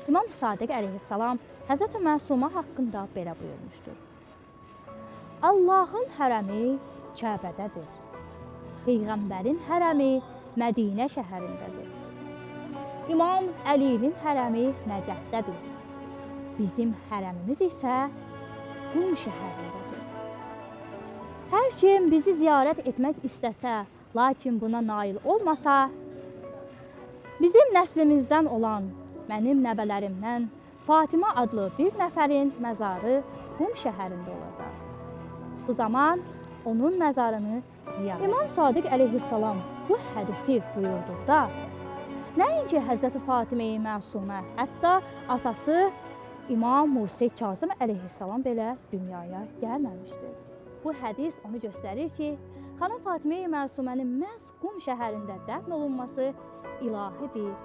İmam Sadiq əleyhissalam Həzrət Məsumə haqqında belə buyurmuşdur. Allahın hərəmi Kəbədədir. Peyğəmbərin hərəmi Mədinə şəhərindədir. İmam Əlinin hərəmi Nəcəfdədir. Bizim hərəmimiz isə Qum şəhərindədir. Hər kim bizi ziyarət etmək istəsə, lakin buna nail olmasa, bizim nəslimizdən olan mənim nəvələrimdən Fatimə adlı bir nəfərin məzarı Qum şəhərində olacaq. Bu zaman onun məzarını ziyarət edin. İmam Sadiq əleyhissalam bu hədisi buyurduqda, nəinki Həzrəti Fatimə-i Məsumə, hətta atası İmam Musa Kazım əleyhissalam belə dünyaya gəlməmişdir. Bu hədis onu göstərir ki, xanım Fatimə-i Məsumənin məhz Qum şəhərində dəfn olunması ilahi bir